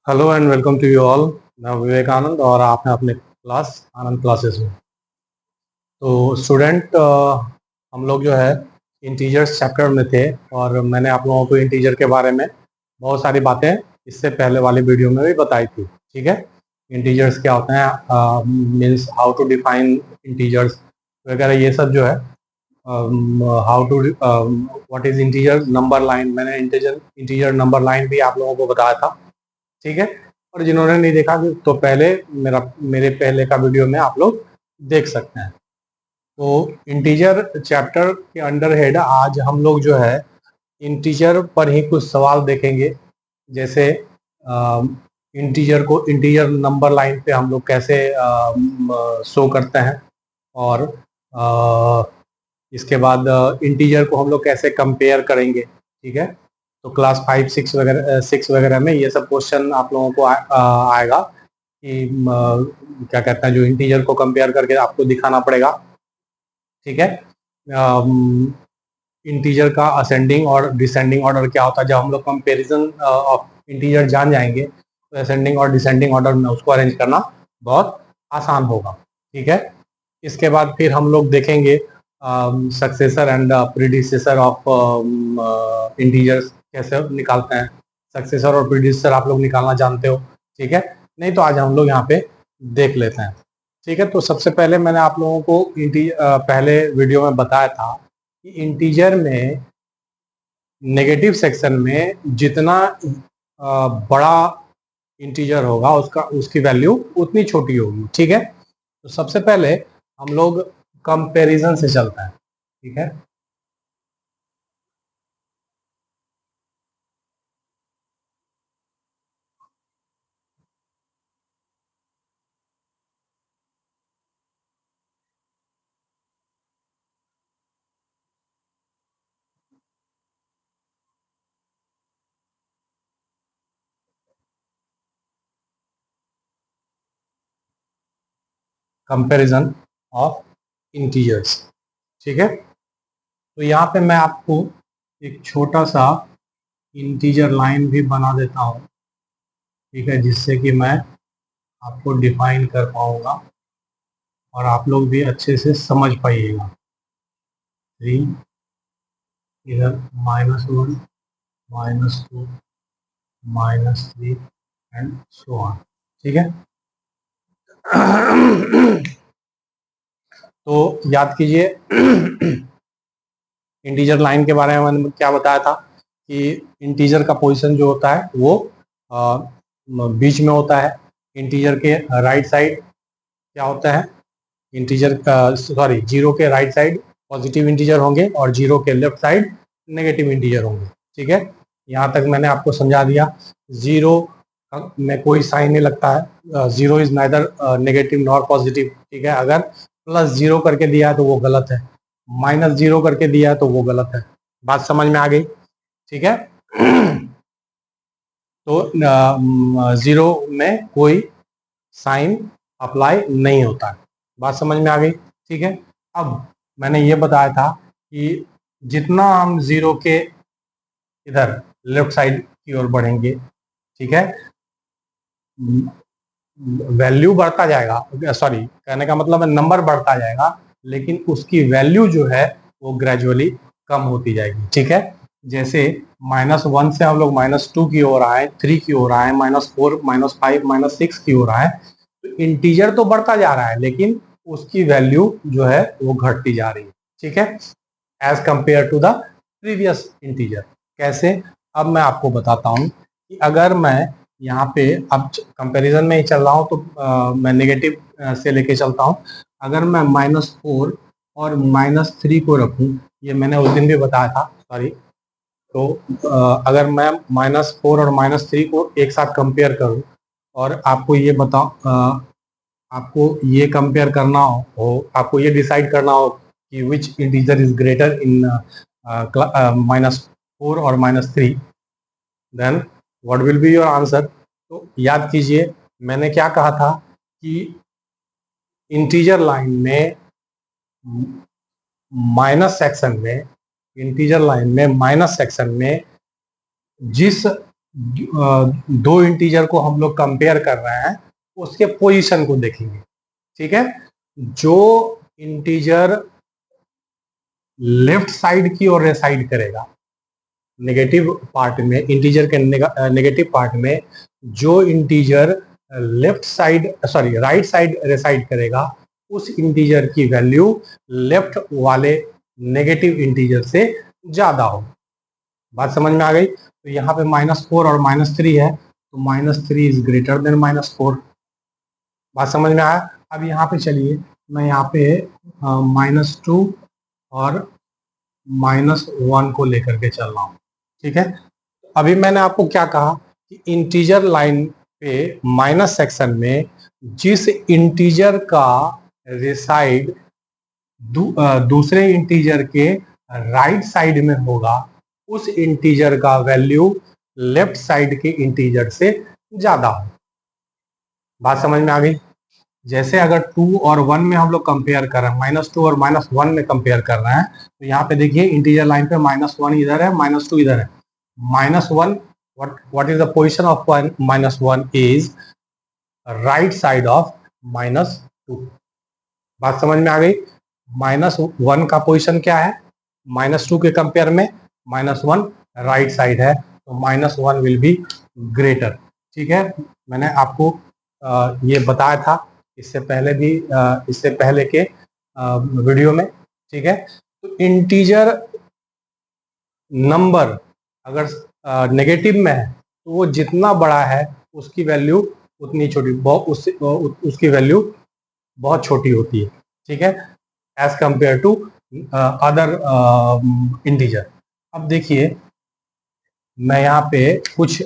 Hello and welcome to you all. मैं विवेकानंद और आप हैं अपने क्लास आनंद क्लासेस में। तो स्टूडेंट, हम लोग जो है इंटीजर्स चैप्टर में थे और मैंने आप लोगों को इंटीजर के बारे में बहुत सारी बातें इससे पहले वाली वीडियो में भी बताई थी। ठीक है, इंटीजर्स क्या होते हैं, means how to define integers वगैरह, ये सब जो है how to what is integer number line. मैंने इंटीजर नंबर लाइन भी आप लोगों को बताया था। ठीक है, और जिन्होंने नहीं देखा तो पहले मेरे पहले का वीडियो में आप लोग देख सकते हैं। तो इंटीजर चैप्टर के अंडर हेड आज हम लोग जो है इंटीजर पर ही कुछ सवाल देखेंगे। जैसे इंटीजर को इंटीजर नंबर लाइन पे हम लोग कैसे शो करते हैं, और इसके बाद इंटीजर को हम लोग कैसे कंपेयर करेंगे। ठीक है, तो क्लास 5 6 वगैरह में ये सब क्वेश्चन आप लोगों को आएगा कि क्या कहते हैं, जो इंटीजर को कंपेयर करके आपको दिखाना पड़ेगा। ठीक है, इंटीजर का असेंडिंग और डिसेंडिंग ऑर्डर क्या होता है। जब हम लोग कंपेरिजन ऑफ इंटीजर जान जाएंगे तो असेंडिंग और डिसेंडिंग ऑर्डर में उसको अरेंज करना बहुत आसान होगा। ठीक है, इसके बाद फिर हम लोग देखेंगे successor and predecessor of integers कैसे निकालते हैं। सक्सेसर और प्रीडिसेसर आप लोग निकालना जानते हो। ठीक है, नहीं तो आज हम लोग यहाँ पे देख लेते हैं। ठीक है, तो सबसे पहले मैंने आप लोगों को पहले वीडियो में बताया था कि इंटीजर में नेगेटिव सेक्शन में जितना बड़ा इंटीजर होगा उसकी वैल्यू उतनी छोटी होगी। ठीक है, तो सबसे पहले हम लोग कंपैरिजन से चलते हैं। ठीक है, कंपैरिजन ऑफ इंटीजर्स। ठीक है, तो यहाँ पे मैं आपको एक छोटा सा इंटीजर लाइन भी बना देता हूँ। ठीक है, जिससे कि मैं आपको डिफाइन कर पाऊंगा और आप लोग भी अच्छे से समझ पाइएगा। 3, इधर -1, -2, -3 एंड सो ऑन। ठीक है, तो याद कीजिए इंटीजर लाइन के बारे में मैंने क्या बताया था कि इंटीजर का पोजीशन जो होता है वो बीच में होता है। इंटीजर के राइट साइड क्या होता है, इंटीजर सॉरी जीरो के राइट साइड पॉजिटिव इंटीजर होंगे और जीरो के लेफ्ट साइड नेगेटिव इंटीजर होंगे। ठीक है, यहाँ तक मैंने आपको समझा दिया। जीरो में कोई साइन नहीं लगता है, zero is neither negative nor positive. ठीक है, अगर +0 करके दिया है तो वो गलत है, -0 करके दिया है तो वो गलत है। बात समझ में आ गई? ठीक है, तो जीरो में कोई साइन अप्लाई नहीं होता है। बात समझ में आ गई? ठीक है, अब मैंने ये बताया था कि जितना हम जीरो के इधर लेफ्ट साइड की ओर बढ़ेंगे, ठीक है, वैल्यू बढ़ता जाएगा, सॉरी कहने का मतलब है नंबर बढ़ता जाएगा, लेकिन उसकी वैल्यू जो है वो ग्रेजुअली कम होती जाएगी। ठीक है, जैसे -1 से हम लोग -2 की ओर आए, 3 की ओर आए, -4, -5, -6 की ओर आए, तो इंटीजर तो बढ़ता जा रहा है लेकिन उसकी वैल्यू जो है वो घटती जा रही है। ठीक है, as compare to the previous integer. कैसे? अब मैं आपको बताता हूँ कि अगर मैं यहाँ पे अब कंपैरिजन में ही चल रहा हूँ तो मैं नेगेटिव से लेके चलता हूँ। अगर मैं -4 और -3 को रखूँ, ये मैंने उस दिन भी बताया था, सॉरी। तो अगर मैं -4 और -3 को एक साथ कंपेयर करूँ और आपको ये बताऊँ, आपको ये कंपेयर करना हो, आपको ये डिसाइड करना हो कि which integer is greater in -4 और -3, then what will be your answer. तो याद कीजिए मैंने क्या कहा था कि इंटीजर लाइन में माइनस सेक्शन में, इंटीजर लाइन में माइनस सेक्शन में जिस दो इंटीजर को हम लोग कंपेयर कर रहे हैं, उसके पोजीशन को देखेंगे। ठीक है, जो इंटीजर लेफ्ट साइड की ओर रेसाइड करेगा, नेगेटिव पार्ट में, इंटीजर के नेगेटिव पार्ट में जो integer left side sorry right side reside करेगा, उस इंटीजर की वैल्यू लेफ्ट वाले नेगेटिव इंटीजर से ज्यादा हो। बात समझ में आ गई? तो यहाँ पे -4 और -3 है, तो -3 इज ग्रेटर देन -4। बात समझ में आया? अब यहाँ पे चलिए, मैं यहाँ पे -2 और -1 को लेकर के चल रहा हूँ। ठीक है, अभी मैंने आपको क्या कहा कि इंटीजर लाइन पे माइनस सेक्शन में जिस इंटीजर का रेसाइड दूसरे इंटीजर के राइट साइड में होगा, उस इंटीजर का वैल्यू लेफ्ट साइड के इंटीजर से ज्यादा हो। बात समझ में आ गई? जैसे अगर 2 और 1 में हम लोग कंपेयर कर रहे हैं, -2 और -1 में कंपेयर कर रहे हैं, तो यहाँ पे देखिए इंटीजर लाइन पे -1 इधर है, -2 इधर है। -1, what is the position of -1 is right side of -2। बात समझ में आ गई? -1 का पोजीशन क्या है? -2 के कंपेयर में -1 राइट साइड है, तो -1 विल बी ग्रेटर। ठीक है, मैंने आपको ये बताया था इससे पहले भी, इससे पहले के वीडियो में। ठीक है, तो इंटीजर नंबर अगर नेगेटिव में है, तो वो जितना बड़ा है उसकी वैल्यू उतनी छोटी, उसकी वैल्यू बहुत छोटी होती है। ठीक है, as compare to other integer. अब देखिए, मैं यहाँ पे कुछ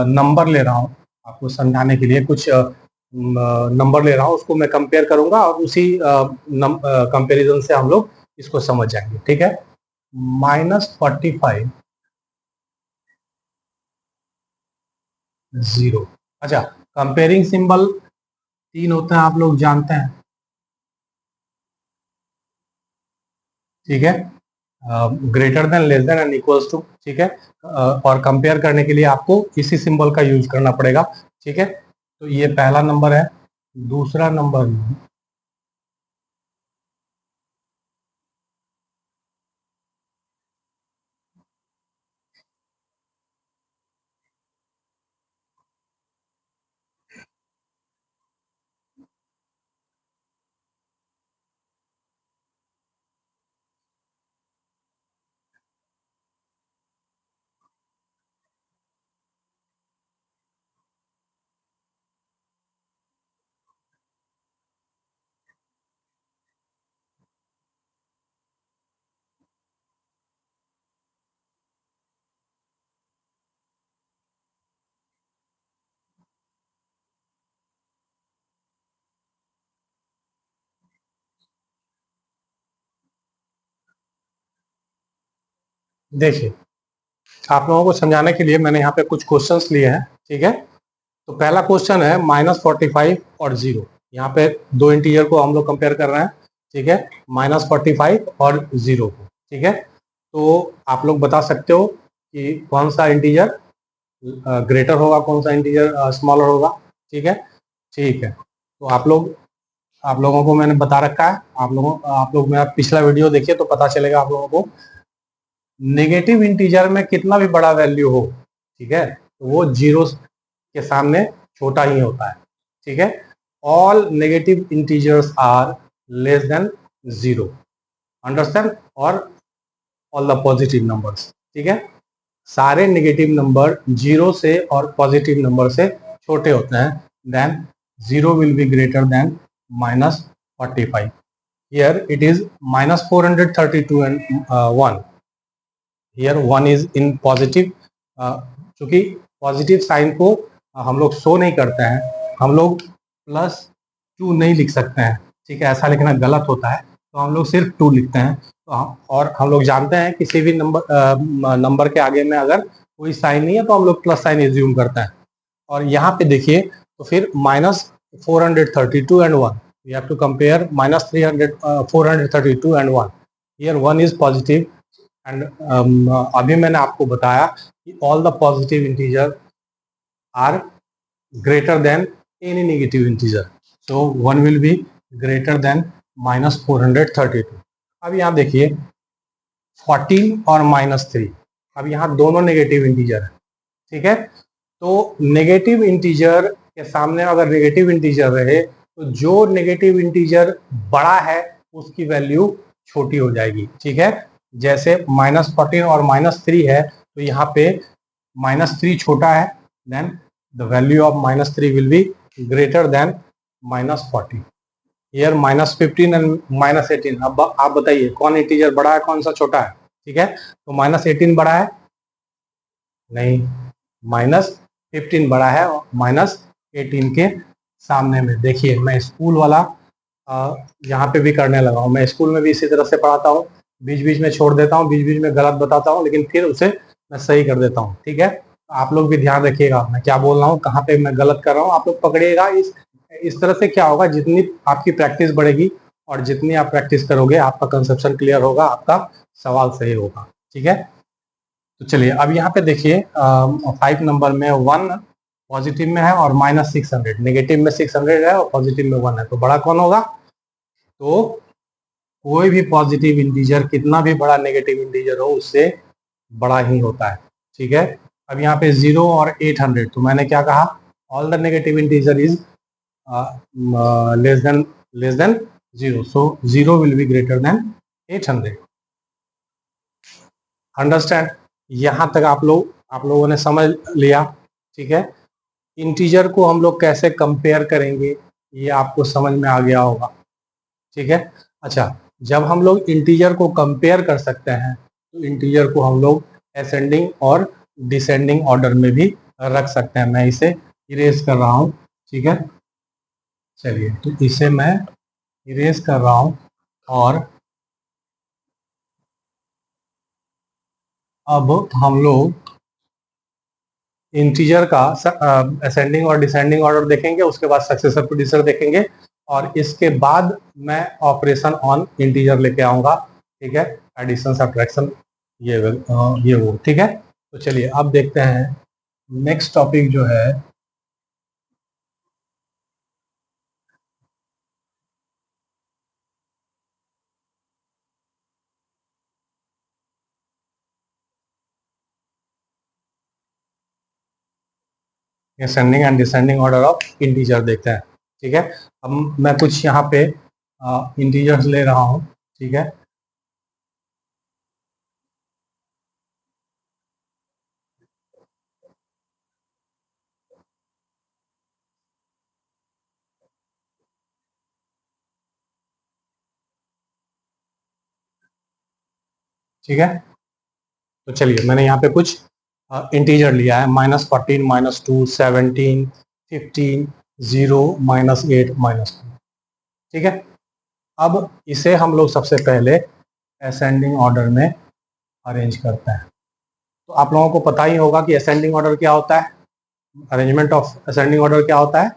नंबर ले रहा हूँ आपको समझाने के लिए, कुछ नंबर ले रहा हूँ, उसको मैं कंपेयर करूंगा और उसी कंपेरिजन से हम लोग इसको समझ जाएंगे। ठीक है, -45 0। अच्छा, कंपेयरिंग सिंबल 3 होते हैं, आप लोग जानते हैं। ठीक है, greater than, less than and equals to. ठीक है, और कंपेयर करने के लिए आपको इसी सिंबल का यूज करना पड़ेगा। ठीक है, तो ये पहला नंबर है। दूसरा नंबर, देखिए, आप लोगों को समझाने के लिए मैंने यहाँ पे कुछ क्वेश्चंस लिए हैं। ठीक है, तो पहला क्वेश्चन है -45 और 0। यहाँ पे दो इंटीजर को हम लोग कंपेयर कर रहे हैं। ठीक है, -45 और 0 को। ठीक है, तो आप लोग बता सकते हो कि कौन सा इंटीजर ग्रेटर होगा, कौन सा इंटीजर स्मॉलर होगा। ठीक है, ठीक है, तो आप लोगों को मैंने बता रखा है। आप लोग मेरा पिछला वीडियो देखिए तो पता चलेगा आप लोगों को। नेगेटिव इंटीजर में कितना भी बड़ा वैल्यू हो, ठीक है, तो वो जीरो के सामने छोटा ही होता है। ठीक है, all negative integers are less than 0, understand, और ऑल द पॉजिटिव नंबर्स। ठीक है, सारे नेगेटिव नंबर 0 से और पॉजिटिव नंबर से छोटे होते हैं। Then 0 will be greater than -45। Here it is -432 and 1। Here 1 is in positive, क्योंकि पॉजिटिव साइन को हम लोग शो नहीं करते हैं, हम लोग +2 नहीं लिख सकते हैं। ठीक है, ऐसा लिखना गलत होता है, तो हम लोग सिर्फ 2 लिखते हैं। तो और हम लोग जानते हैं किसी भी नंबर के आगे में अगर कोई साइन नहीं है तो हम लोग प्लस साइन एज्यूम करते हैं। और यहाँ पे देखिए, तो फिर -432 and 1, we have to compare -432 and 1। Here 1 is positive and अभी मैंने आपको बताया कि all the positive integer are greater than any negative integer. So 1 will be greater than minus 432. अब यहाँ देखिए 14 और -3, अब यहाँ दोनों नेगेटिव इंटीजर है, ठीक है। तो नेगेटिव इंटीजर के सामने अगर नेगेटिव इंटीजर रहे तो जो नेगेटिव इंटीजर बड़ा है उसकी वैल्यू छोटी हो जाएगी, ठीक है। जैसे -14 और -3 है तो यहाँ पे -3 छोटा है, then the value of -3 will be greater than -14। Here -15 and -18, अब आप बताइए कौन इंटीजर बड़ा है कौन सा छोटा है, ठीक है। तो -18 बड़ा है, नहीं, -15 बड़ा है -18 के सामने में। देखिए मैं स्कूल वाला यहाँ पे भी करने लगा हूँ, मैं स्कूल में भी इसी तरह से पढ़ाता हूँ, बीच बीच में छोड़ देता हूँ, बीच बीच में गलत बताता हूँ, लेकिन फिर उसे मैं सही कर देता हूँ, ठीक है। आप लोग भी ध्यान रखिएगा मैं क्या बोल रहा हूँ, कहाँ पे मैं गलत कर रहा हूँ, आप लोग पकड़िएगा। इस तरह से क्या होगा, जितनी आपकी प्रैक्टिस बढ़ेगी और जितनी आप प्रैक्टिस करोगे आपका कंसेप्शन क्लियर होगा, आपका सवाल सही होगा, ठीक है। तो चलिए अब यहाँ पे देखिए 5 नंबर में 1 पॉजिटिव में है और -600, नेगेटिव में 600 है और पॉजिटिव में 1 है, तो बड़ा कौन होगा। तो कोई भी पॉजिटिव इंटीजर कितना भी बड़ा नेगेटिव इंटीजर हो उससे बड़ा ही होता है, ठीक है। अब यहाँ पे 0 और 800, तो मैंने क्या कहा, all the negative integer is less than 0, so 0 will be greater then 800। Understand, यहाँ तक आप लोगों ने समझ लिया, ठीक है। इंटीजर को हम लोग कैसे कंपेयर करेंगे ये आपको समझ में आ गया होगा, ठीक है। अच्छा, जब हम लोग इंटीजर को कंपेयर कर सकते हैं तो इंटीजर को हम लोग असेंडिंग और डिसेंडिंग ऑर्डर में भी रख सकते हैं। मैं इसे इरेज कर रहा हूँ, ठीक है। चलिए तो इसे मैं इरेज कर रहा हूँ और अब हम लोग इंटीजर का असेंडिंग और डिसेंडिंग ऑर्डर देखेंगे, उसके बाद सक्सेसर प्रोड्यूसर देखेंगे और इसके बाद मैं ऑपरेशन ऑन इंटीजर लेके आऊंगा, ठीक है, एडिशन सब्ट्रैक्शन ये वो, ठीक है। तो चलिए अब देखते हैं नेक्स्ट टॉपिक जो है ascending and descending order of integer देखते हैं, ठीक है। अब मैं कुछ यहाँ पे इंटीजर्स ले रहा हूँ, ठीक है। ठीक है, तो चलिए मैंने यहाँ पे कुछ इंटीजर लिया है, -14, -2, 17, 15, 0, -8, -2, ठीक है। अब इसे हम लोग सबसे पहले असेंडिंग ऑर्डर में अरेंज करते हैं। तो आप लोगों को पता ही होगा कि असेंडिंग ऑर्डर क्या होता है, अरेंजमेंट ऑफ असेंडिंग ऑर्डर क्या होता है,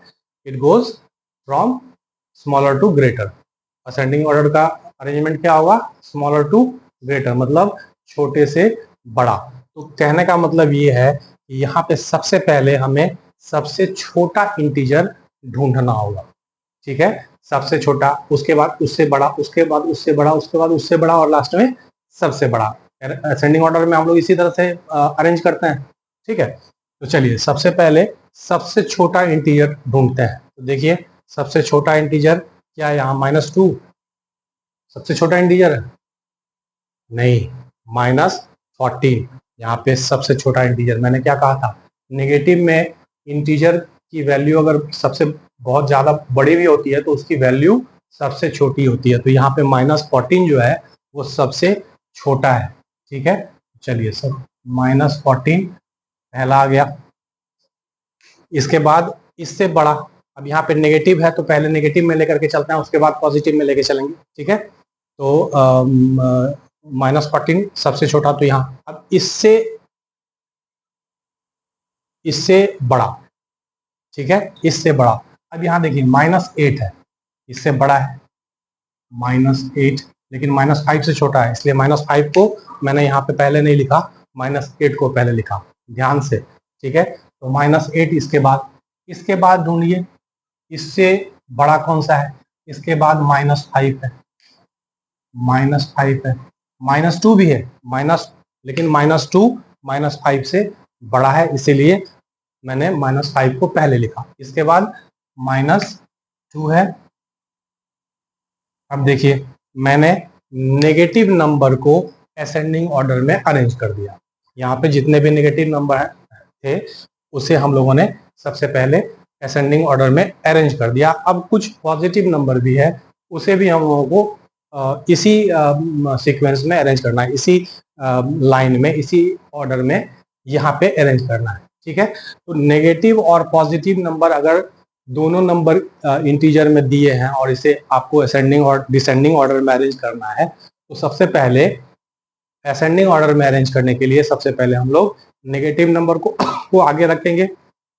it goes from smaller to greater. Ascending order का अरेंजमेंट क्या होगा, स्मॉलर टू ग्रेटर, मतलब छोटे से बड़ा। तो कहने का मतलब ये है कि यहाँ पे सबसे पहले हमें सबसे छोटा इंटीजर ढूंढना होगा, ठीक है। सबसे छोटा, उसके बाद उससे बड़ा, उसके बाद उससे बड़ा, उसके बाद उससे बड़ा और लास्ट में सबसे बड़ा। असेंडिंग ऑर्डर में हम लोग इसी तरह से अरेंज करते हैं, ठीक है। तो चलिए सबसे पहले सबसे छोटा इंटीजर ढूंढते हैं। तो देखिए सबसे छोटा इंटीजर क्या है, यहाँ -2 सबसे छोटा इंटीजर है, नहीं, -14 यहाँ पे सबसे छोटा इंटीजर। मैंने क्या कहा था, नेगेटिव में इंटीजर की वैल्यू अगर सबसे बहुत ज़्यादा बड़ी भी होती है तो उसकी वैल्यू सबसे छोटी होती है। तो यहाँ पे -14 जो है वो सबसे छोटा है, ठीक है। चलिए सब -14 पहला आ गया। इसके बाद इससे बड़ा, अब यहाँ पे नेगेटिव है तो पहले नेगेटिव में लेकर के चलते हैं, उसके बाद पॉजिटिव में लेके चलेंगे, ठीक है। तो -14 सबसे छोटा, तो यहाँ अब इससे इससे बड़ा, ठीक है, इससे बड़ा। अब यहाँ देखिए -8 है, इससे बड़ा है -8, लेकिन -5 से छोटा है, इसलिए -5 को मैंने यहाँ पे पहले नहीं लिखा, -8 को पहले लिखा ध्यान से, ठीक है। तो -8 इसके बाद ढूंढिए इससे बड़ा कौन सा है, इसके बाद -5 है, -5 है, -2 भी है, लेकिन -2 -5 से बड़ा है, इसीलिए मैंने -5 को पहले लिखा। इसके बाद -2 है। अब देखिए मैंने नेगेटिव नंबर को असेंडिंग ऑर्डर में अरेंज कर दिया। यहाँ पे जितने भी नेगेटिव नंबर थे उसे हम लोगों ने सबसे पहले असेंडिंग ऑर्डर में अरेंज कर दिया। अब कुछ पॉजिटिव नंबर भी है, उसे भी हम लोगों को इसी सीक्वेंस में अरेंज करना है, इसी लाइन में, इसी ऑर्डर में यहाँ पे अरेंज करना है। ठीक है, तो नेगेटिव और पॉजिटिव नंबर अगर दोनों नंबर इंटीजर में दिए हैं और इसे आपको असेंडिंग और डिसेंडिंग ऑर्डर में अरेंज करना है, तो सबसे पहले असेंडिंग ऑर्डर में अरेंज करने के लिए सबसे पहले हम लोग नेगेटिव नंबर को आगे रखेंगे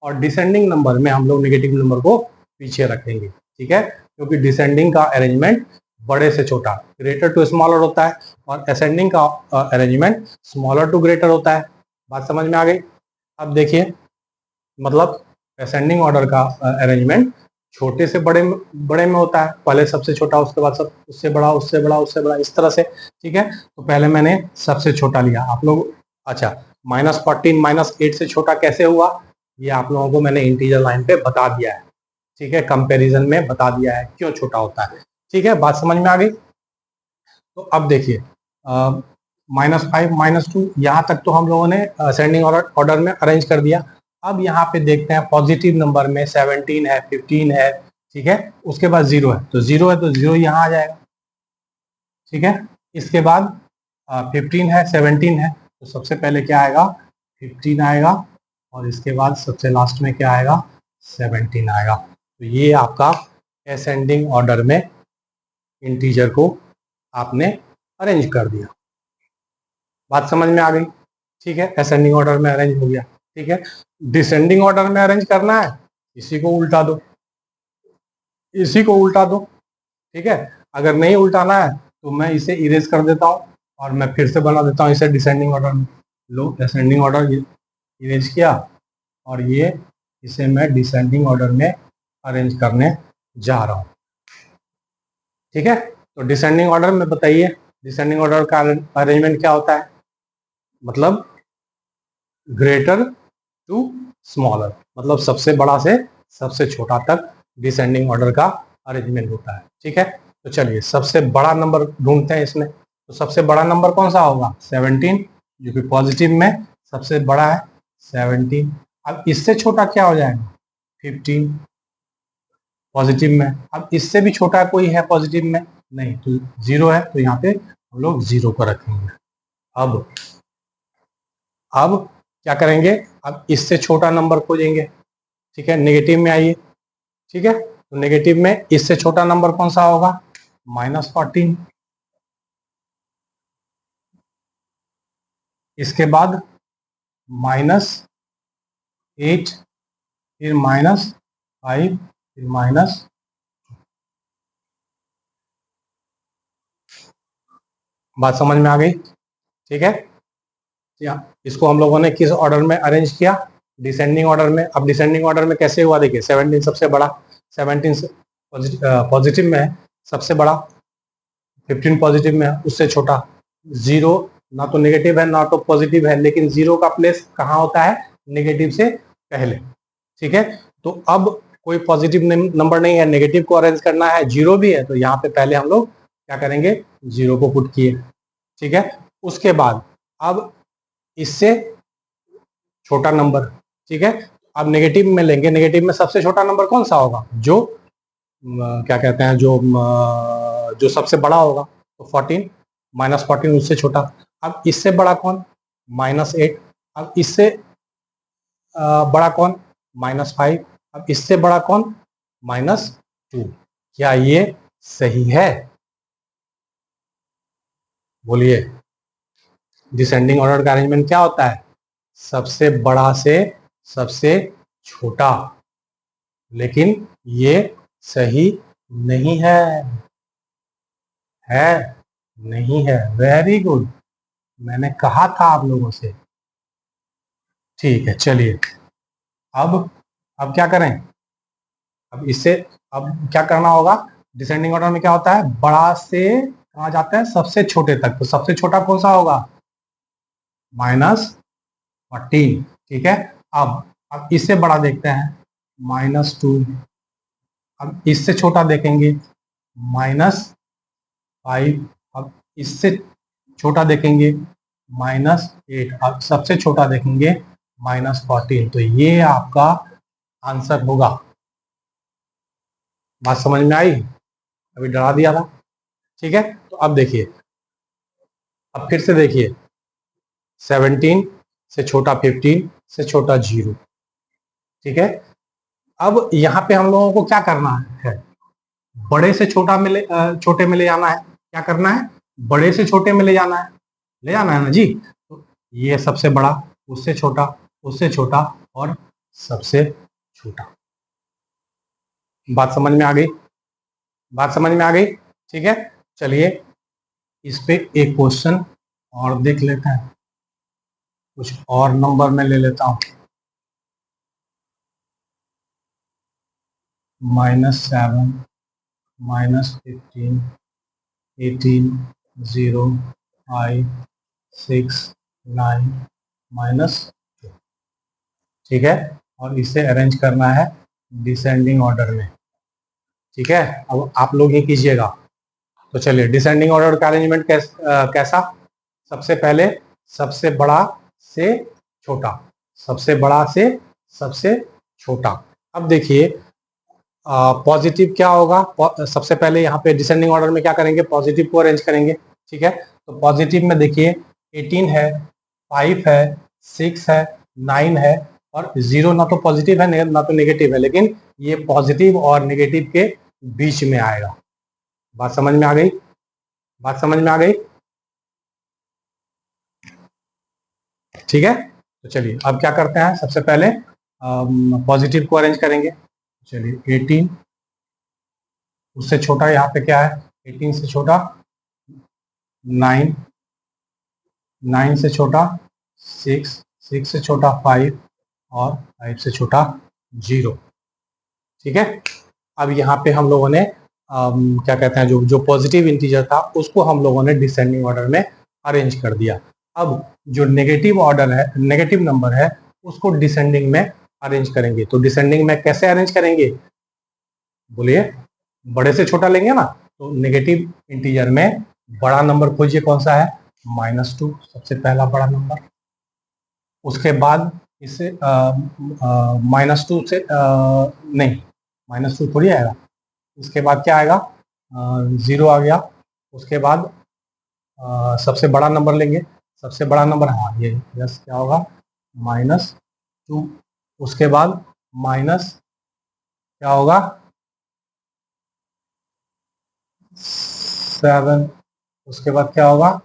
और डिसेंडिंग नंबर में हम लोग नेगेटिव नंबर को पीछे रखेंगे। ठीक है, क्योंकि डिसेंडिंग का अरेंजमेंट बड़े से छोटा, ग्रेटर टू स्मॉलर होता है, और असेंडिंग का अरेंजमेंट स्मॉलर टू ग्रेटर होता है। बात समझ में आ गई? अब देखिए, मतलब असेंडिंग ऑर्डर का अरेंजमेंट छोटे से बड़े में होता है, पहले सबसे छोटा, उसके बाद सब उससे बड़ा, उससे बड़ा, उससे बड़ा, इस तरह से। ठीक है, तो पहले मैंने सबसे छोटा लिया। आप लोग अच्छा, -14 -8 से छोटा कैसे हुआ, ये आप लोगों को मैंने इंटीजर लाइन पे बता दिया है। ठीक है, कंपैरिजन में बता दिया है क्यों छोटा होता है। ठीक है, बात समझ में आ गई? तो अब देखिए -5 -2 यहाँ तक तो हम लोगों ने असेंडिंग ऑर्डर में अरेंज कर दिया। अब यहाँ पे देखते हैं पॉजिटिव नंबर में 17 है, 15 है। ठीक है, उसके बाद 0 है, तो 0 है तो 0 यहाँ आ जाएगा। ठीक है, इसके बाद 15 है, 17 है, तो सबसे पहले क्या आएगा, 15 आएगा, और इसके बाद सबसे लास्ट में क्या आएगा, 17 आएगा। तो ये आपका असेंडिंग ऑर्डर में इंटीजर को आपने अरेंज कर दिया। बात समझ में आ गई? ठीक है, असेंडिंग ऑर्डर में अरेंज हो गया। ठीक है, डिसेंडिंग ऑर्डर में अरेंज करना है, इसी को उल्टा दो, इसी को उल्टा दो। ठीक है, अगर नहीं उल्टाना है तो मैं इसे इरेज कर देता हूँ और मैं फिर से बना देता हूँ इसे डिसेंडिंग ऑर्डर में। लो, असेंडिंग ऑर्डर इरेज किया, और ये इसे मैं डिसेंडिंग ऑर्डर में अरेंज करने जा रहा हूँ। ठीक है, तो डिसेंडिंग ऑर्डर में बताइए, डिसेंडिंग ऑर्डर का अरेंजमेंट क्या होता है, मतलब ग्रेटर टू स्मॉलर, मतलब सबसे बड़ा से सबसे छोटा तक डिसेंडिंग ऑर्डर का अरेंजमेंट होता है। ठीक है, तो चलिए सबसे बड़ा नंबर ढूंढते हैं इसमें। तो सबसे बड़ा नंबर कौन सा होगा, 17, जो कि पॉजिटिव में सबसे बड़ा है 17। अब इससे छोटा क्या हो जाएगा, 15 पॉजिटिव में। अब इससे भी छोटा कोई है पॉजिटिव में, नहीं, तो 0 है, तो यहाँ पे हम लोग 0 को रखेंगे। अब क्या करेंगे, अब इससे छोटा नंबर खोजेंगे। ठीक है, नेगेटिव में आइए। ठीक है, तो नेगेटिव में इससे छोटा नंबर कौन सा होगा, -14। इसके बाद -8, फिर -5, फिर माइनस। बात समझ में आ गई? ठीक है, इसको हम लोगों ने किस ऑर्डर में अरेंज किया, डिसेंडिंग ऑर्डर में। अब डिसेंडिंग ऑर्डर में कैसे हुआ, देखिए 17 सबसे बड़ा, 17 पॉजिटिव में है सबसे बड़ा, 15 पॉजिटिव में है उससे छोटा, 0 ना तो नेगेटिव है ना तो पॉजिटिव है, लेकिन 0 का प्लेस कहाँ होता है, नेगेटिव से पहले। ठीक है, तो अब कोई पॉजिटिव नंबर नहीं है, नेगेटिव को अरेंज करना है, 0 भी है, तो यहाँ पे पहले हम लोग क्या करेंगे, 0 को पुट किए। ठीक है, उसके बाद अब इससे छोटा नंबर। ठीक है, अब नेगेटिव में लेंगे, नेगेटिव में सबसे छोटा नंबर कौन सा होगा, जो क्या कहते हैं, जो सबसे बड़ा होगा, तो 14, -14 उससे छोटा। अब इससे बड़ा कौन, -8। अब इससे बड़ा कौन, -5। अब इससे बड़ा कौन, -2। क्या ये सही है, बोलिए? डिसेंडिंग ऑर्डर का अरेंजमेंट क्या होता है, सबसे बड़ा से सबसे छोटा, लेकिन ये सही नहीं है नहीं है, वेरी गुड, मैंने कहा था आप लोगों से। ठीक है, चलिए अब क्या करें, अब इससे अब क्या करना होगा, डिसेंडिंग ऑर्डर में क्या होता है, बड़ा से कहाँ जाता है, सबसे छोटे तक, तो सबसे छोटा कौन सा होगा, -14, ठीक है। अब इससे बड़ा देखते हैं, -2, अब इससे छोटा देखेंगे, -5, अब इससे छोटा देखेंगे, -8, अब सबसे छोटा देखेंगे -14, तो ये आपका आंसर होगा। बात समझ में आई, अभी डरा दिया था, ठीक है। तो अब देखिए, अब फिर से देखिए, 17 से छोटा 15 से छोटा 0, ठीक है। अब यहाँ पे हम लोगों को क्या करना है, बड़े से छोटा में छोटे में ले जाना है, क्या करना है, बड़े से छोटे में ले जाना है, ले जाना है ना जी। तो ये सबसे बड़ा, उससे छोटा, उससे छोटा और सबसे छोटा। बात समझ में आ गई, बात समझ में आ गई, ठीक है। चलिए इस पे एक क्वेश्चन और देख लेते हैं, कुछ और नंबर में ले लेता हूं, -7, -15, 18, 0, 5, 6, 9, -2, ठीक है। और इसे अरेंज करना है डिसेंडिंग ऑर्डर में, ठीक है। अब आप लोग ये कीजिएगा, तो चलिए डिसेंडिंग ऑर्डर का अरेंजमेंट कैसा, सबसे पहले सबसे बड़ा से छोटा, सबसे बड़ा से सबसे छोटा। अब देखिए पॉजिटिव क्या होगा, सबसे पहले यहाँ पे डिसेंडिंग ऑर्डर में क्या करेंगे, पॉजिटिव को अरेंज करेंगे, ठीक है। तो पॉजिटिव में देखिए 18 है, 5 है, 6 है, 9 है और 0 ना तो पॉजिटिव है ना तो नेगेटिव है, लेकिन ये पॉजिटिव और नेगेटिव के बीच में आएगा। बात समझ में आ गई, बात समझ में आ गई, ठीक है। तो चलिए अब क्या करते हैं, सबसे पहले पॉजिटिव को अरेंज करेंगे, चलिए 18, उससे छोटा यहाँ पे क्या है, 18 से छोटा 9, 9 से छोटा 6, 6 से छोटा 5 और 5 से छोटा 0, ठीक है। अब यहाँ पे हम लोगों ने क्या कहते हैं, जो जो पॉजिटिव इंटीजर था उसको हम लोगों ने डिसेंडिंग ऑर्डर में अरेंज कर दिया। अब जो नेगेटिव ऑर्डर है, नेगेटिव नंबर है, उसको डिसेंडिंग में अरेंज करेंगे। तो डिसेंडिंग में कैसे अरेंज करेंगे, बोलिए, बड़े से छोटा लेंगे ना, तो नेगेटिव इंटीजर में बड़ा नंबर खोजिए, कौन सा है, -2, सबसे पहला बड़ा नंबर। उसके बाद इससे -2 से नहीं, -2 थोड़ी आएगा, इसके बाद क्या आएगा, 0 आ गया। उसके बाद सबसे बड़ा नंबर लेंगे, सबसे बड़ा नंबर, हाँ ये यस, क्या होगा, -2। उसके बाद माइनस क्या होगा, 7। उसके बाद क्या होगा,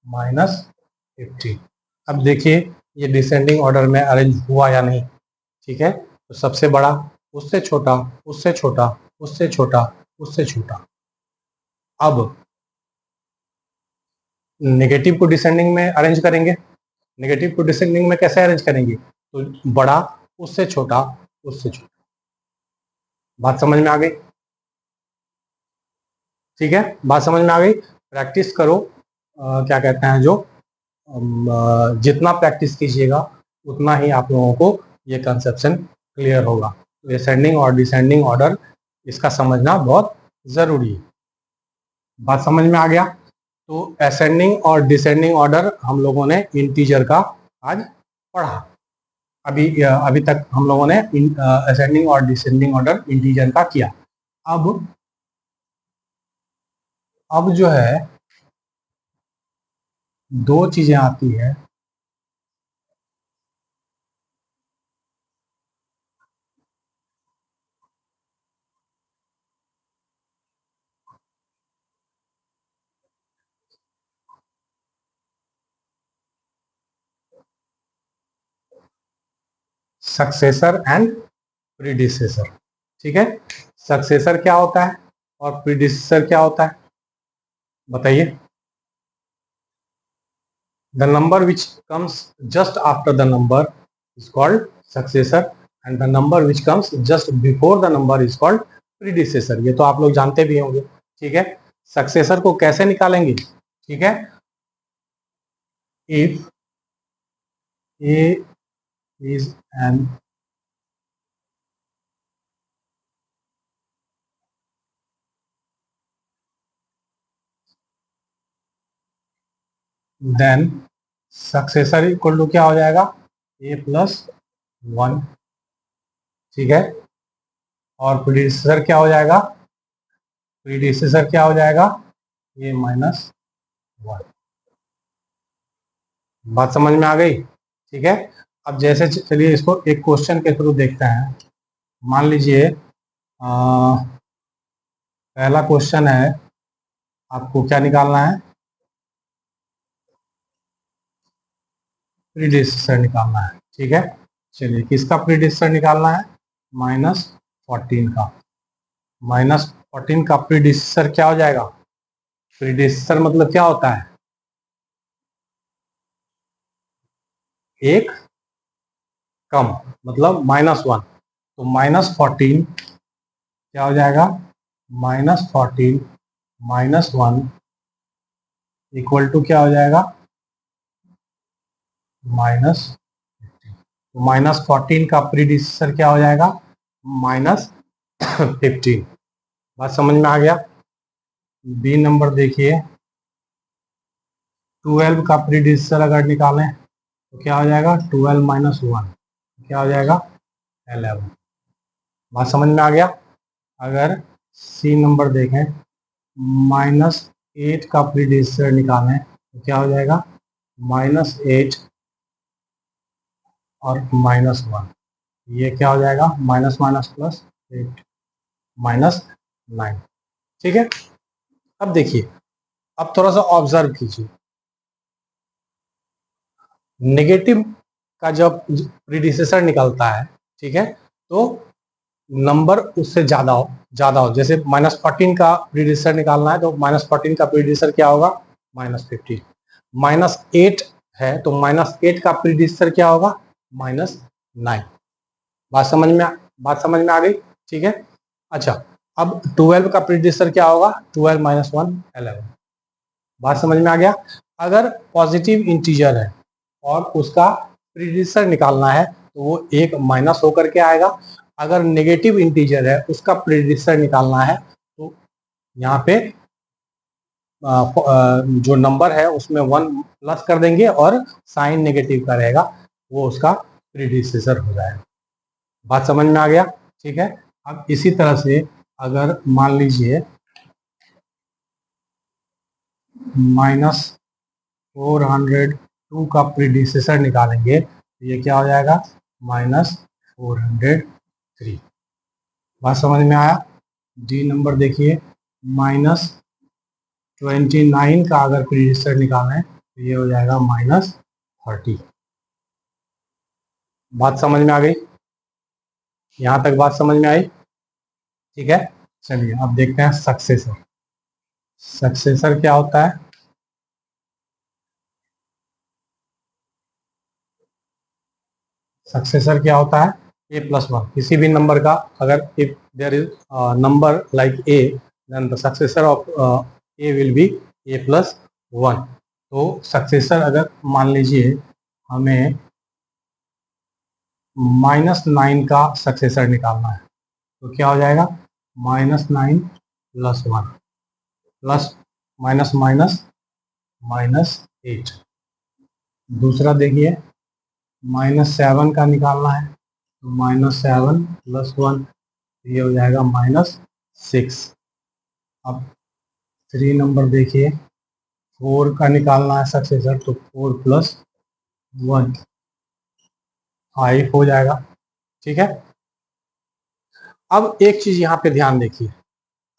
-15। अब देखिए ये डिसेंडिंग ऑर्डर में अरेंज हुआ या नहीं, ठीक है। तो सबसे बड़ा, उससे छोटा, उससे छोटा, उससे छोटा, उससे छोटा। अब नेगेटिव को डिसेंडिंग में अरेंज करेंगे, नेगेटिव को डिसेंडिंग में कैसे अरेंज करेंगे, तो बड़ा, उससे छोटा, उससे छोटा। बात समझ में आ गई, ठीक है, बात समझ में आ गई। प्रैक्टिस करो, क्या कहते हैं, जो जितना प्रैक्टिस कीजिएगा उतना ही आप लोगों को ये कंसेप्शन क्लियर होगा। तो असेंडिंग और डिसेंडिंग ऑर्डर इसका समझना बहुत ज़रूरी है। बात समझ में आ गया। तो असेंडिंग और डिसेंडिंग ऑर्डर हम लोगों ने इंटीजर का आज पढ़ा। अभी तक हम लोगों ने असेंडिंग और डिसेंडिंग ऑर्डर इंटीजर का किया। अब जो है दो चीजें आती है, सक्सेसर एंड प्रीडिसेसर, ठीक है। सक्सेसर क्या होता है और प्रीडिसेसर क्या होता है, बताइए। The number which comes just after the number is called successor and the number which comes just before the number is called predecessor. ये तो आप लोग जानते भी होंगे, ठीक है। सक्सेसर को कैसे निकालेंगे, ठीक है। If A is N then successor equal to क्या हो जाएगा, ए प्लस 1, ठीक है। और प्रीडिसेसर क्या हो जाएगा, प्रीडिसेसर क्या हो जाएगा, ए माइनस 1। बात समझ में आ गई, ठीक है। अब जैसे चलिए इसको एक क्वेश्चन के थ्रू देखते हैं। मान लीजिए पहला क्वेश्चन है, आपको क्या निकालना है, प्रीडिसेसर निकालना है, ठीक है। चलिए किसका प्रीडिसेसर निकालना है, -14 का। -14 का प्रीडिसेसर क्या हो जाएगा, प्रीडिसेसर मतलब क्या होता है, एक कम, मतलब -1। तो -14 क्या हो जाएगा, -14 -1 इक्वल टू क्या हो जाएगा, -15। तो -14 का प्रीडिसेसर क्या हो जाएगा, -15। बात समझ में आ गया। बी नंबर देखिए, 12 का प्रीडिसेसर अगर निकालें तो क्या हो जाएगा, 12 - 1 क्या हो जाएगा, 11। बात समझ में आ गया। अगर सी नंबर देखें, -8 का प्रीडिसेसर निकालें तो क्या हो जाएगा, -8 और -1, ये क्या हो जाएगा, माइनस माइनस प्लस 8 -9, ठीक है। अब देखिए, अब थोड़ा सा ऑब्जर्व कीजिए, नेगेटिव का जब प्रीडिसेसर निकलता है, ठीक है, तो नंबर उससे ज्यादा हो। जैसे -14 का प्रीडिसेसर निकालना है तो -14 का प्रीडिसेसर क्या होगा, -15। -8 है तो -8 का प्रीडिसेसर क्या होगा, -9। बात समझ में आ गई, ठीक है। अच्छा, अब 12 का प्रीडिसेसर क्या होगा, 12 - 1 11। बात समझ में आ गया। अगर पॉजिटिव इंटीजर है और उसका प्रीडिसेसर निकालना है तो वो एक माइनस होकर के आएगा। अगर नेगेटिव इंटीजर है उसका प्रीडिसेसर निकालना है तो यहाँ पे जो नंबर है उसमें 1 प्लस कर देंगे और साइन नेगेटिव का रहेगा, वो उसका प्रीडिसेसर हो जाएगा। बात समझ में आ गया, ठीक है। अब इसी तरह से अगर मान लीजिए -402 का प्रीडिसेसर निकालेंगे तो ये क्या हो जाएगा, -403। बात समझ में आया। डी नंबर देखिए, -29 का अगर प्रीडिसेसर निकालें तो ये हो जाएगा -30। बात समझ में आ गई, यहाँ तक बात समझ में आई, ठीक है। चलिए अब देखते हैं सक्सेसर। सक्सेसर क्या होता है, सक्सेसर क्या होता है, a+1। किसी भी नंबर का अगर if there is number like a, then the successor of a will be a+1। तो सक्सेसर अगर मान लीजिए हमें -9 का सक्सेसर निकालना है तो क्या हो जाएगा, -9 + 1 प्लस माइनस माइनस -8। दूसरा देखिए, -7 का निकालना है तो -7 + 1 ये हो जाएगा -6। अब 3 नंबर देखिए, 4 का निकालना है सक्सेसर तो 4 + 1 5 हो जाएगा, ठीक है। अब एक चीज यहाँ पे ध्यान देखिए,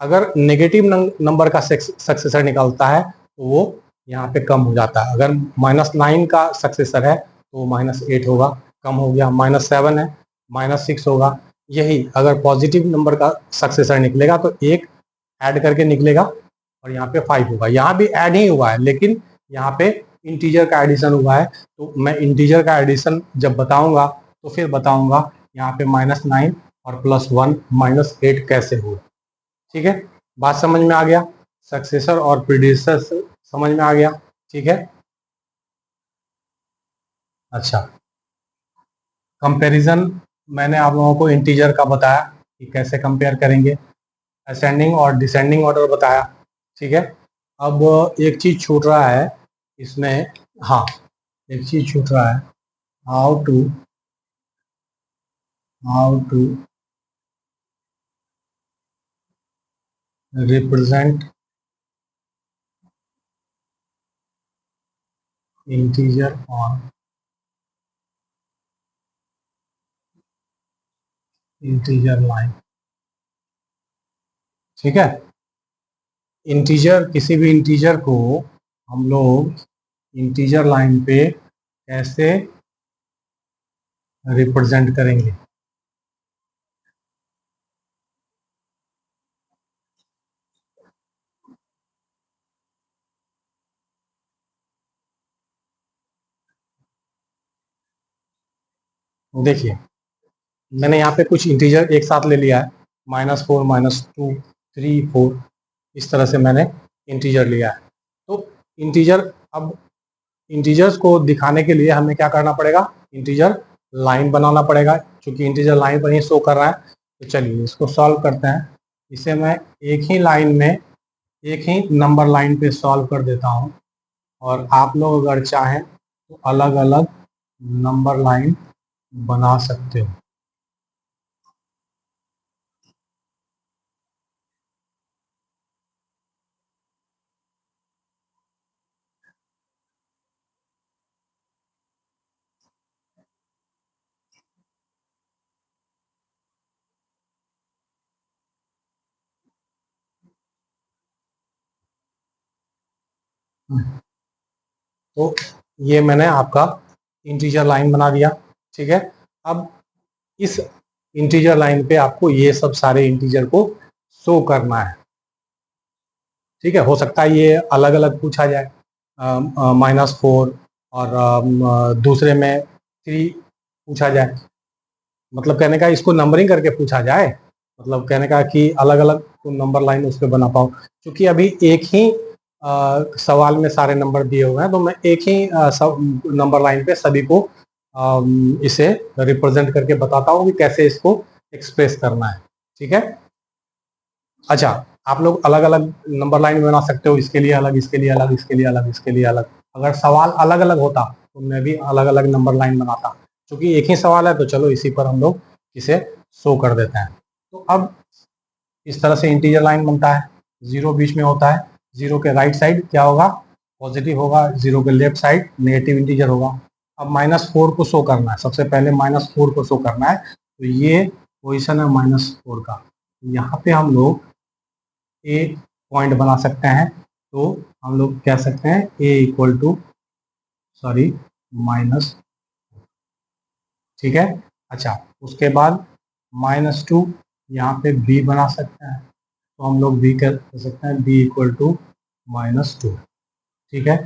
अगर नेगेटिव नंबर का सक्सेसर निकलता है तो वो यहाँ पे कम हो जाता है। अगर -9 का सक्सेसर है तो -8 होगा, कम हो गया। -7 है, -6 होगा। यही अगर पॉजिटिव नंबर का सक्सेसर निकलेगा तो एक ऐड करके निकलेगा और यहाँ पे 5 होगा। यहाँ भी ऐड ही हुआ है लेकिन यहाँ पे इंटीजर का एडिशन हुआ है। तो मैं इंटीजर का एडिशन जब बताऊंगा तो फिर बताऊंगा यहाँ पे -9 और +1 -8 कैसे हुआ। ठीक है, बात समझ में आ गया। सक्सेसर और प्रीडिसेसर समझ में आ गया। ठीक है, अच्छा, कंपैरिजन मैंने आप लोगों को इंटीजर का बताया कि कैसे कंपेयर करेंगे, असेंडिंग और डिसेंडिंग ऑर्डर बताया। ठीक है, अब एक चीज छूट रहा है इसमें, हाँ एक चीज छूट रहा है, how to represent integer on integer line. ठीक है, इंटीजर, किसी भी इंटीजर को हम लोग इंटीजर लाइन पे कैसे रिप्रेजेंट करेंगे। देखिए, मैंने यहाँ पे कुछ इंटीजर एक साथ ले लिया है, -4 -2 3 4, इस तरह से मैंने इंटीजर लिया है। तो इंटीजर, अब इंटीजर्स को दिखाने के लिए हमें क्या करना पड़ेगा, इंटीजर लाइन बनाना पड़ेगा, क्योंकि इंटीजर लाइन पर ही शो कर रहा है। तो चलिए इसको सॉल्व करते हैं। इसे मैं एक ही लाइन में, एक ही नंबर लाइन पे सॉल्व कर देता हूँ, और आप लोग अगर चाहें तो अलग अलग नंबर लाइन बना सकते हो। तो ये मैंने आपका इंटीजर लाइन बना दिया। ठीक है, अब इस इंटीजर लाइन पे आपको ये सब सारे इंटीजर को शो करना है। ठीक है, हो सकता है ये अलग अलग पूछा जाए, -4 और दूसरे में 3 पूछा जाए, मतलब कहने का इसको नंबरिंग करके पूछा जाए, मतलब कहने का कि अलग अलग तुम नंबर लाइन उस पर बना पाओ। क्योंकि अभी एक ही सवाल में सारे नंबर दिए हुए हैं, तो मैं एक ही नंबर लाइन पे सभी को इसे रिप्रेजेंट करके बताता हूँ कि कैसे इसको एक्सप्रेस करना है। ठीक है, अच्छा, आप लोग अलग अलग नंबर लाइन बना सकते हो, इसके लिए अलग, इसके लिए अलग, इसके लिए अलग, इसके लिए अलग। अगर सवाल अलग अलग होता तो मैं भी अलग अलग नंबर लाइन बनाता। क्योंकि एक ही सवाल है तो चलो इसी पर हम लोग इसे शो कर देते हैं। तो अब इस तरह से इंटीजर लाइन बनता है, 0 बीच में होता है, 0 के राइट साइड क्या होगा, पॉजिटिव होगा, 0 के लेफ्ट साइड नेगेटिव इंटीजर होगा। अब -4 को शो करना है, सबसे पहले -4 को शो करना है, तो ये पोजिशन है -4 का। यहाँ पे हम लोग एक पॉइंट बना सकते हैं, तो हम लोग कह सकते हैं माइनस। ठीक है, अच्छा, उसके बाद -2, यहाँ पे बी बना सकते हैं, तो हम लोग बी कह सकते हैं b = -2। ठीक है,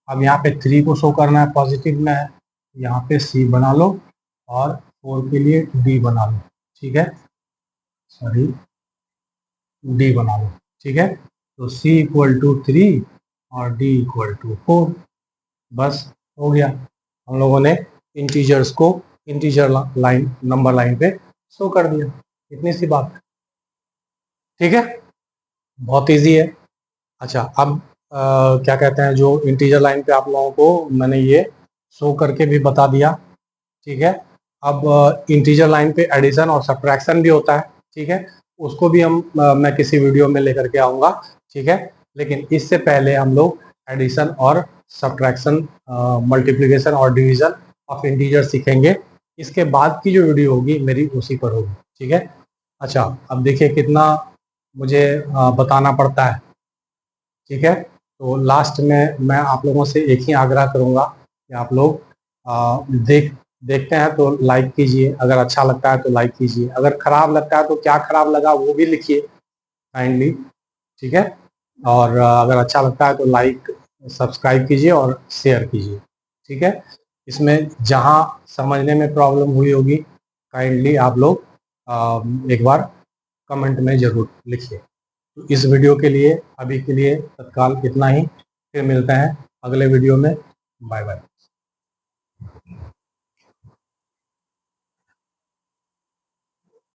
अब यहाँ पे 3 को शो करना है, पॉजिटिव में है, यहाँ पे सी बना लो, और 4 के लिए डी बना लो। ठीक है, डी बना लो। ठीक है, तो C = 3 और D = 4, बस हो गया। हम लोगों ने इंटीजर्स को इंटीजर लाइन, नंबर लाइन पे शो कर दिया, इतनी सी बात। ठीक है, बहुत इजी है। अच्छा, अब क्या कहते हैं, जो इंटीजर लाइन पे आप लोगों को मैंने ये शो करके भी बता दिया। ठीक है, अब इंटीजर लाइन पे एडिशन और सब्ट्रैक्शन भी होता है। ठीक है, उसको भी मैं किसी वीडियो में लेकर के आऊँगा। ठीक है, लेकिन इससे पहले हम लोग एडिशन और सब्ट्रैक्शन, मल्टीप्लिकेशन और डिवीजन ऑफ इंटीजर सीखेंगे। इसके बाद की जो वीडियो होगी मेरी उसी पर होगी। ठीक है, अच्छा, अब देखिए कितना मुझे बताना पड़ता है। ठीक है, तो लास्ट में मैं आप लोगों से एक ही आग्रह करूँगा कि आप लोग देखते हैं तो लाइक कीजिए, अगर अच्छा लगता है तो लाइक कीजिए, अगर खराब लगता है तो क्या खराब लगा वो भी लिखिए काइंडली। ठीक है, और अगर अच्छा लगता है तो लाइक, सब्सक्राइब कीजिए और शेयर कीजिए। ठीक है, इसमें जहाँ समझने में प्रॉब्लम हुई होगी काइंडली आप लोग एक बार कमेंट में ज़रूर लिखिए। तो इस वीडियो के लिए अभी के लिए तत्काल इतना ही, फिर मिलते हैं अगले वीडियो में। Bye bye.